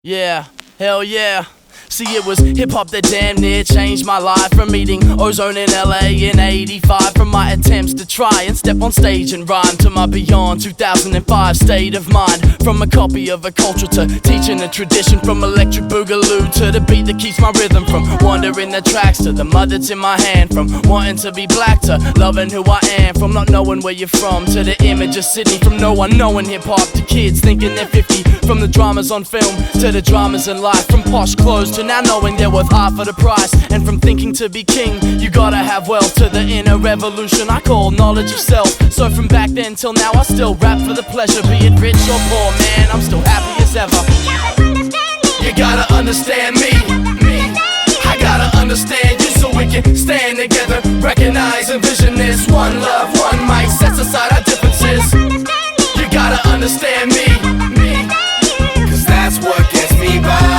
Yeah, hell yeah. See, it was hip-hop that damn near changed my life. From meeting Ozone in LA in '85, from my attempts to try and step on stage and rhyme, to my beyond 2005 state of mind. From a copy of a culture to teaching a tradition, from electric boogaloo to the beat that keeps my rhythm, from wandering the tracks to the mud that's in my hand, from wanting to be black to loving who I am, from not knowing where you're from to the image of Sydney, from no one knowing hip-hop to kids thinking they're 50, from the dramas on film to the dramas in life, from posh clothes to now knowing they're worth half of the price, and from thinking to be king you gotta have wealth, to the inner revolution I call knowledge of self. So from back then till now I still rap for the pleasure, be it rich or poor, man, I'm still happy as ever. You gotta understand me, I gotta understand you, so we can stand together, recognize and vision this. One love, one mic, sets aside our differences. You gotta understand me, cause that's what gets me by.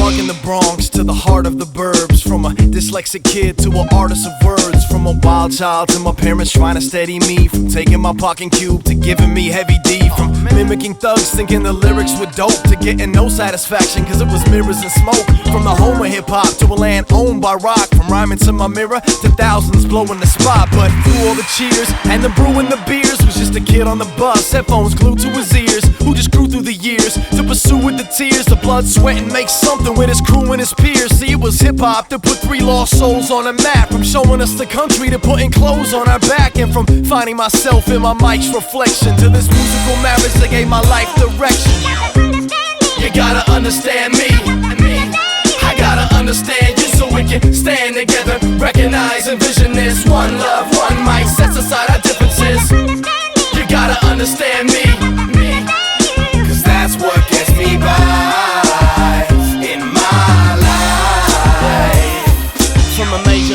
In the Bronx to the heart of the burbs, from a dyslexic kid to an artist of words, from a wild child to my parents trying to steady me, from taking my parking cube to giving me heavy D, from mimicking thugs thinking the lyrics were dope to getting no satisfaction cause it was mirrors and smoke, from the home of hip-hop to a land owned by rock, from rhyming to my mirror to thousands blowing the spot. But through all the cheers and the brewing the beers was just a kid on the bus, headphones glued to his ears, who just grew through the years to pursue with the tears, the blood, sweat and make something with his crew and his peers. See, it was hip-hop that put 3 lost souls on a map, from showing us the country to putting clothes on our back, and from finding myself in my mic's reflection to this musical marriage that gave my life direction. You gotta understand me, I gotta understand you, so we can stand together, recognize and vision this. One love, one mic, sets aside our differences. You gotta understand me, cause that's what gets me by.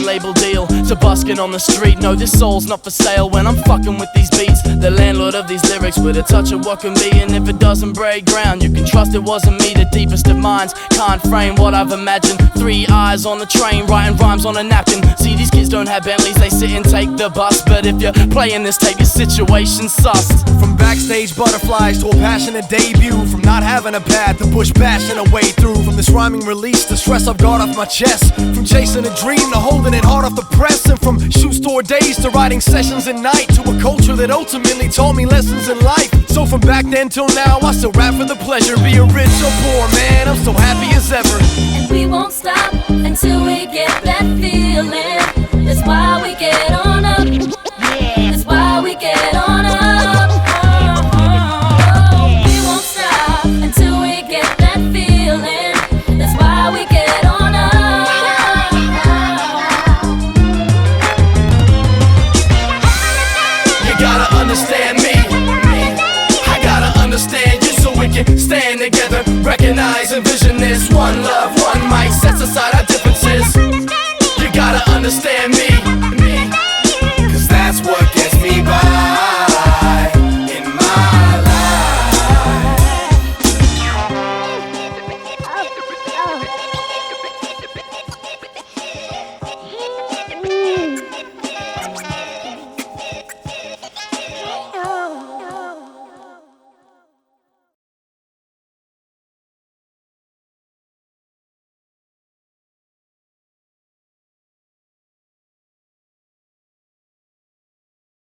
Label deal to busking on the street. No, this soul's not for sale when I'm fucking with these beats. The landlord of these lyrics with a touch of what can be, and if it doesn't break ground you can trust it wasn't me. The deepest of minds can't frame what I've imagined. 3 eyes on the train, writing rhymes on a napkin. See, these kids don't have Bentleys, they sit and take the bus, but if you're playing this tape your situation's sussed. From backstage butterflies to a passionate debut, from not having a path to push bashing a way through, from this rhyming release to stress I've got off my chest, from chasing a dream to holding it hard off the press, and from shoe store days to writing sessions at night, to a culture that ultimately taught me lessons in life. So from back then till now I still rap for the pleasure, be it rich or poor, man, I'm still happy as ever. And we won't stop until we get that feeling. That's why we get on up. That's why we get on up. We won't stop until we get that feeling. That's why we get on up. You gotta understand me, I gotta understand you, so we can stand together, recognize and vision this. One love, one mic, sets aside our differences. You gotta understand me.